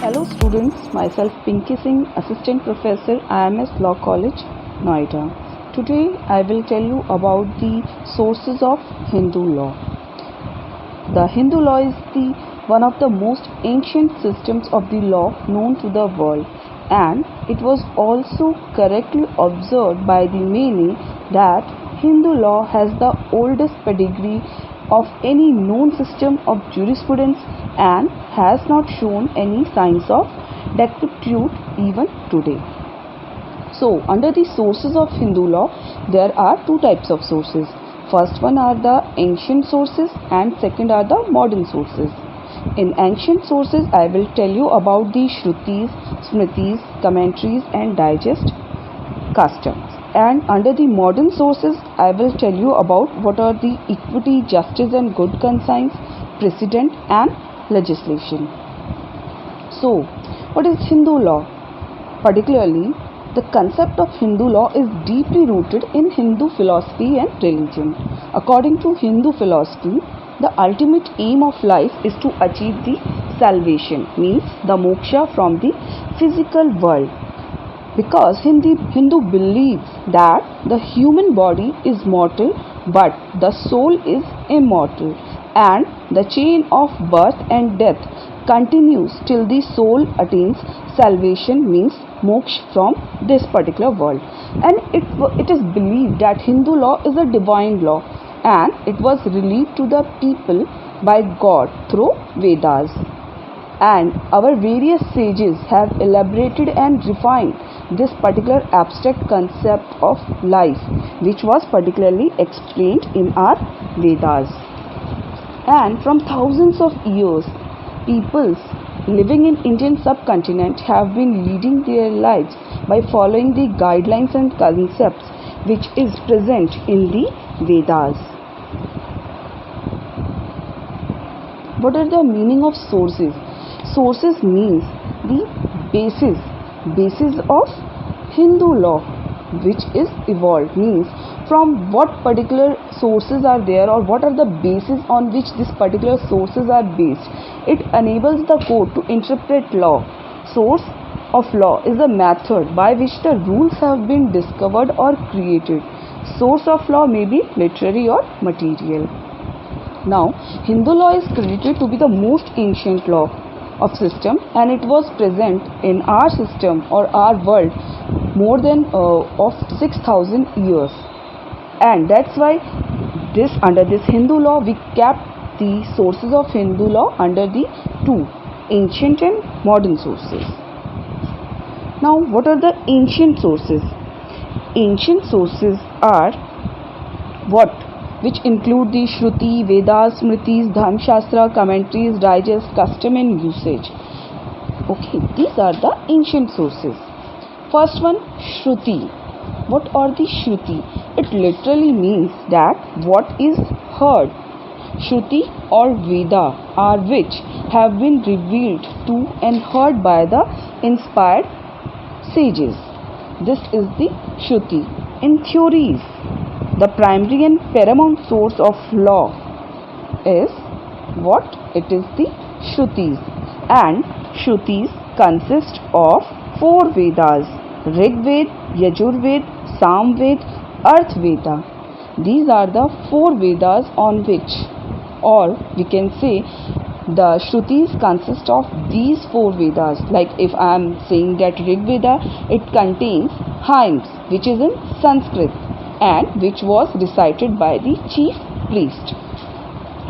Hello students, myself Pinky Singh, Assistant Professor, IMS Law College, Noida. Today I will tell you about the sources of Hindu law. The Hindu law is one of the most ancient systems of the law known to the world, and it was also correctly observed by the many that Hindu law has the oldest pedigree of any known system of jurisprudence and has not shown any signs of decrepitude even today. So, under the sources of Hindu law, there are two types of sources. First one are the ancient sources and second are the modern sources. In ancient sources, I will tell you about the Shrutis, Smritis, commentaries and digest customs. And under the modern sources, I will tell you about what are the equity, justice and good conscience, precedent and legislation. So, what is Hindu law? Particularly, the concept of Hindu law is deeply rooted in Hindu philosophy and religion. According to Hindu philosophy, the ultimate aim of life is to achieve the salvation, means the moksha from the physical world. Because Hindu believes that the human body is mortal but the soul is immortal, and the chain of birth and death continues till the soul attains salvation, means moksha from this particular world. And it is believed that Hindu law is a divine law and it was released to the people by God through Vedas. And our various sages have elaborated and refined this particular abstract concept of life, which was particularly explained in our Vedas. And from thousands of years, peoples living in Indian subcontinent have been leading their lives by following the guidelines and concepts which is present in the Vedas. What are the meaning of sources? Sources means the basis of Hindu law which is evolved, means from what particular sources are there or what are the bases on which these particular sources are based. It enables the court to interpret law. Source of law is a method by which the rules have been discovered or created. Source of law may be literary or material. Now, Hindu law is credited to be the most ancient law of system, and it was present in our system or our world more than of 6,000 years, and that's why under this Hindu law we kept the sources of Hindu law under the two ancient and modern sources. Now, what are the ancient sources? Ancient sources are which include the Shruti, Vedas, Smritis, Dharma Shastra, commentaries, digest, custom and usage. Okay, these are the ancient sources. First one, Shruti. What are the Shruti? It literally means that what is heard. Shruti or Veda are which have been revealed to and heard by the inspired sages. This is the Shruti. In theories, the primary and paramount source of law is what? It is the Shrutis, and Shrutis consist of 4 Vedas: Rig Veda, Yajur Veda, Sam Veda, Arth Veda. These are the 4 Vedas on which, or we can say, the Shrutis consist of these 4 Vedas. Like if I am saying that Rig Veda, it contains hymns which is in Sanskrit and which was recited by the chief priest.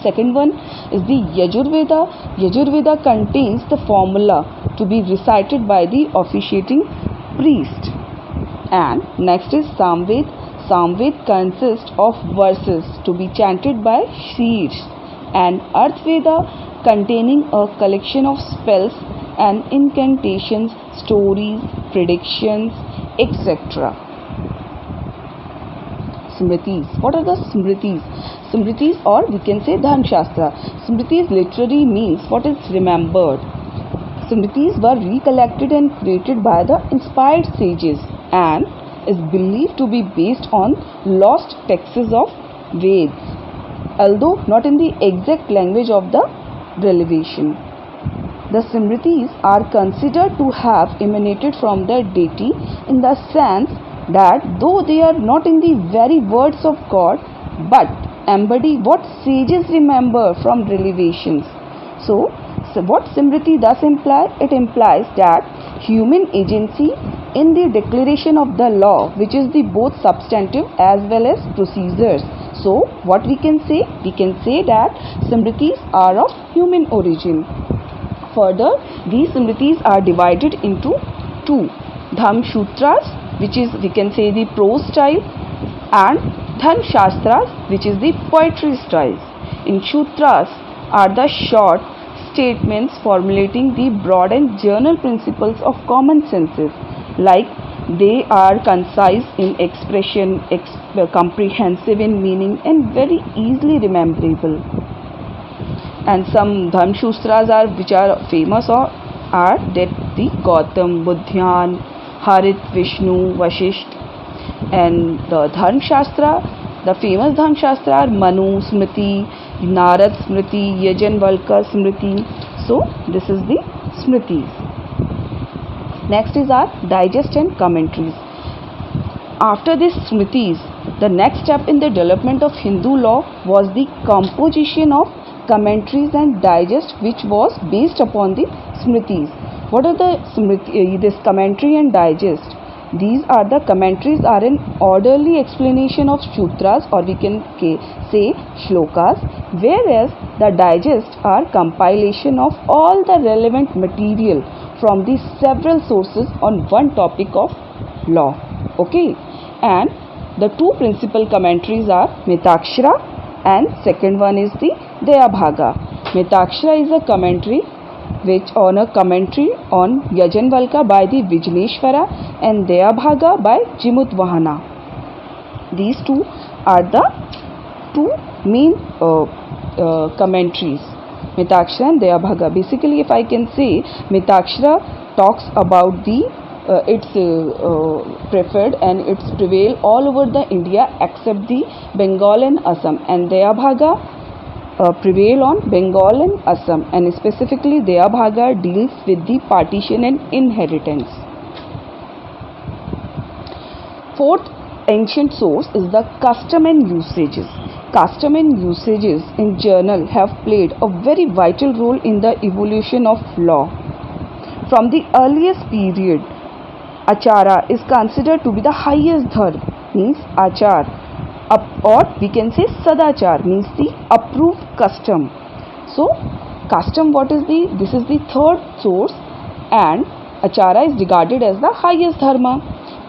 Second one is the Yajur Veda. Yajur Veda contains the formula to be recited by the officiating priest. And next is Sam Veda. Sam Veda consists of verses to be chanted by seers. And Arth Veda containing a collection of spells and incantations, stories, predictions, etc. Smritis. What are the Smritis? Smritis, or we can say Dharma Shastra. Smritis literally means what is remembered. Smritis were recollected and created by the inspired sages and is believed to be based on lost texts of Vedas, although not in the exact language of the revelation. The Simritis are considered to have emanated from the deity in the sense that though they are not in the very words of God, but embody what sages remember from revelations. So what Simriti thus implies? It implies that human agency in the declaration of the law, which is the both substantive as well as procedures. So what we can say? We can say that Simritis are of human origin. Further, these Simritis are divided into two: Dharma Sutras, which is, we can say, the prose style, and Dharma Shastras, which is the poetry styles. In Sutras are the short statements formulating the broad and general principles of common senses, like they are concise in expression, comprehensive in meaning, and very easily rememberable. And some Dharma Shastras are which are famous are that the Gautam, Buddhyan, Harit, Vishnu, Vashisht. And the Dharma Shastra, the famous Dharma Shastra are Manu Smriti, Narad Smriti, Yajnavalkya Smriti. So this is the Smritis. Next is our digest and commentaries. After these Smritis, the next step in the development of Hindu law was the composition of commentaries and digest, which was based upon the Smritis. What are the this commentary and digest? These are the commentaries are an orderly explanation of sutras, or we can say shlokas, whereas the digests are compilation of all the relevant material from the several sources on one topic of law. Okay, and the two principal commentaries are Mitakshara, and second one is the Dayabhaga. Mitakshara is a commentary on Yajnavalkya by the Vijneshwara, and Dayabhaga by Jimudvahana. These two are the two main commentaries, Mitakshara and Dayabhaga. Basically, if I can say, Mitakshara talks about the its preferred and its prevail all over the India except the Bengal and Assam, and Dayabhaga prevail on Bengal and Assam, and specifically Dayabhaga deals with the partition and inheritance. Fourth ancient source is the custom and usages. Custom and usages in general have played a very vital role in the evolution of law. From the earliest period, Achara is considered to be the highest dharma, means achar, or we can say Sadachar, means the approved custom. So custom, this is the third source, and Achara is regarded as the highest dharma.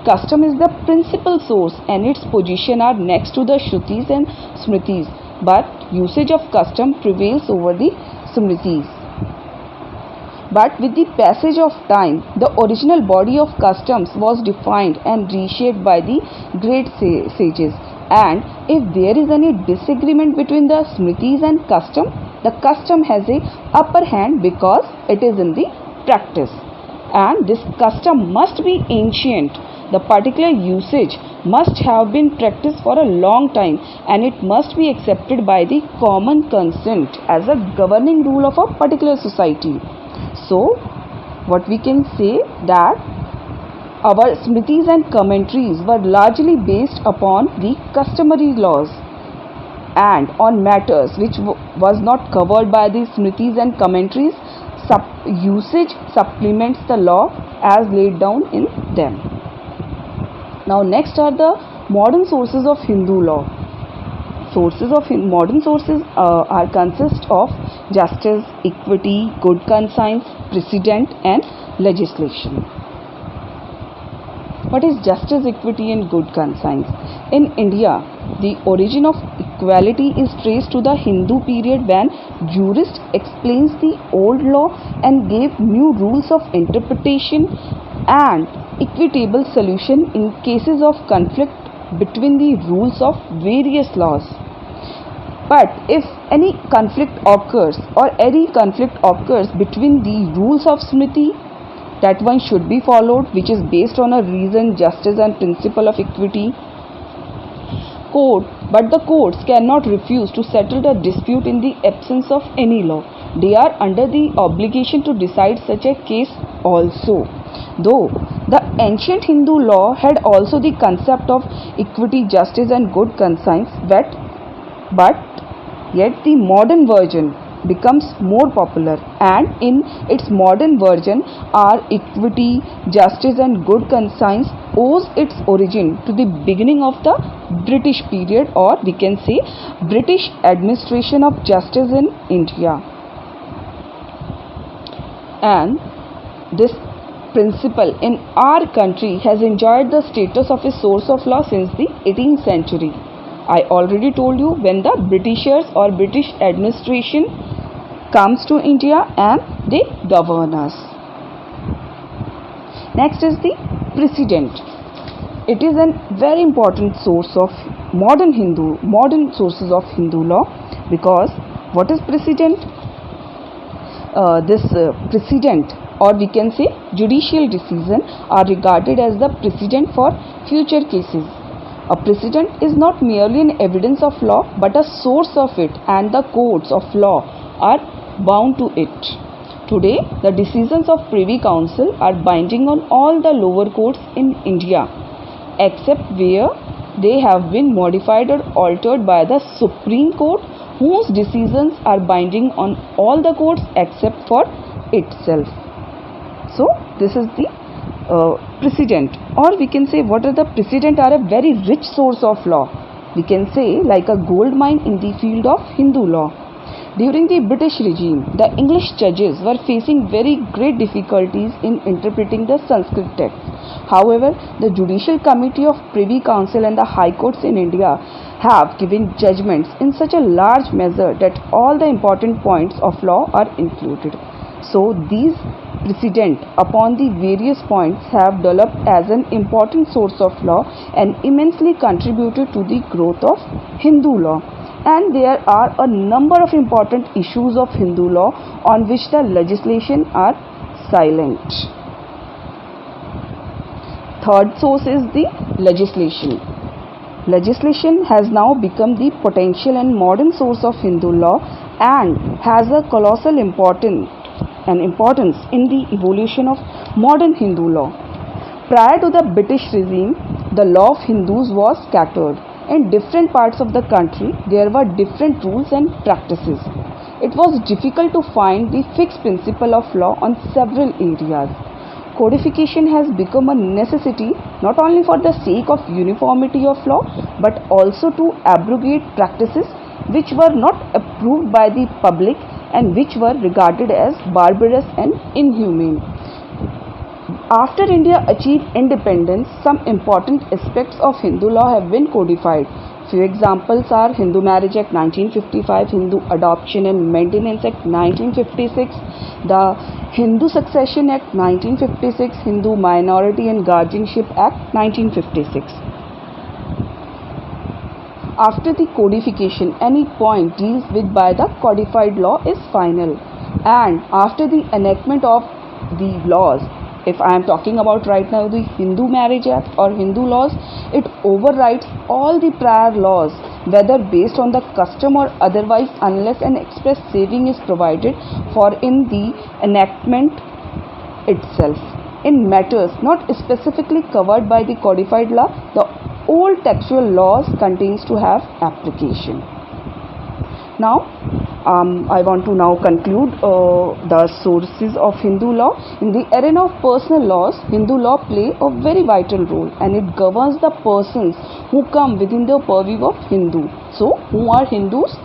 Custom is the principal source and its position are next to the Shrutis and Smritis, but usage of custom prevails over the Smritis. But with the passage of time, the original body of customs was defined and reshaped by the great sages. And if there is any disagreement between the Smritis and custom, the custom has a upper hand because it is in the practice. And this custom must be ancient. The particular usage must have been practiced for a long time, and it must be accepted by the common consent as a governing rule of a particular society. So what we can say that our Smritis and commentaries were largely based upon the customary laws and on matters which was not covered by the Smritis and commentaries. Usage supplements the law as laid down in them. Now next are the modern sources of Hindu law. Modern sources consist of justice, equity, good conscience, precedent, and legislation. What is justice, equity, and good conscience? In India, the origin of equality is traced to the Hindu period when jurists explains the old law and gave new rules of interpretation and equitable solution in cases of conflict between the rules of various laws. But if any conflict occurs between the rules of Smriti, that one should be followed, which is based on a reason, justice, and principle of equity. But the courts cannot refuse to settle the dispute in the absence of any law. they are under the obligation to decide such a case also. Though the ancient Hindu law had also the concept of equity, justice and good conscience, but yet the modern version becomes more popular, and in its modern version our equity, justice and good conscience owes its origin to the beginning of the British period, or we can say British administration of justice in India. And this principle in our country has enjoyed the status of a source of law since the 18th century. I already told you, when the Britishers or British administration comes to India and they govern us. Next is the precedent. It is a very important source of modern sources of Hindu law, because what is precedent? This precedent, or we can say judicial decision, are regarded as the precedent for future cases. A precedent is not merely an evidence of law, but a source of it, and the courts of law are bound to it. Today, the decisions of Privy Council are binding on all the lower courts in India, except where they have been modified or altered by the Supreme Court, whose decisions are binding on all the courts except for itself. So this is the precedent, or we can say what are the precedent are a very rich source of law. We can say like a gold mine in the field of Hindu law. During the British regime, the English judges were facing very great difficulties in interpreting the Sanskrit text. However, the Judicial Committee of Privy Council and the High Courts in India have given judgments in such a large measure that all the important points of law are included. So these precedent upon the various points have developed as an important source of law and immensely contributed to the growth of Hindu law. And there are a number of important issues of Hindu law on which the legislation are silent. Third source is the legislation. Legislation has now become the potential and modern source of Hindu law and has a colossal importance in the evolution of modern Hindu law. Prior to the British regime, the law of Hindus was scattered. In different parts of the country, there were different rules and practices. It was difficult to find the fixed principle of law on several areas. Codification has become a necessity not only for the sake of uniformity of law, but also to abrogate practices which were not approved by the public and which were regarded as barbarous and inhumane. After India achieved independence, some important aspects of Hindu law have been codified. Few examples are Hindu Marriage Act 1955, Hindu Adoption and Maintenance Act 1956, the Hindu Succession Act 1956, Hindu Minority and Guardianship Act 1956. After the codification, any point deals with by the codified law is final, and after the enactment of the laws, if I am talking about right now the Hindu Marriage Act or Hindu laws, it overrides all the prior laws, whether based on the custom or otherwise, unless an express saving is provided for in the enactment itself. In matters not specifically covered by the codified law, the old textual laws continues to have application. Now, I want to now conclude the sources of Hindu law. In the arena of personal laws, Hindu law play a very vital role, and it governs the persons who come within the purview of Hindu. So, who are Hindus?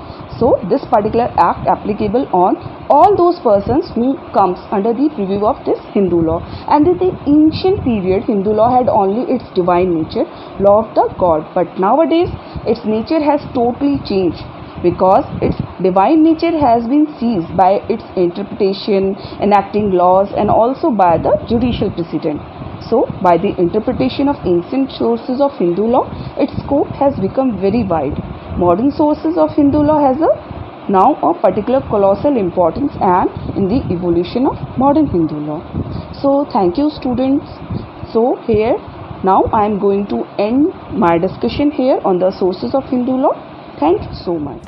So, this particular act applicable on all those persons who comes under the purview of this Hindu law. And in the ancient period, Hindu law had only its divine nature, law of the God. But nowadays, its nature has totally changed, because its divine nature has been seized by its interpretation, enacting laws, and also by the judicial precedent. So, by the interpretation of ancient sources of Hindu law, its scope has become very wide. Modern sources of Hindu law has now a particular colossal importance and in the evolution of modern Hindu law. So, thank you students. So, here now I am going to end my discussion here on the sources of Hindu law. Thank you so much.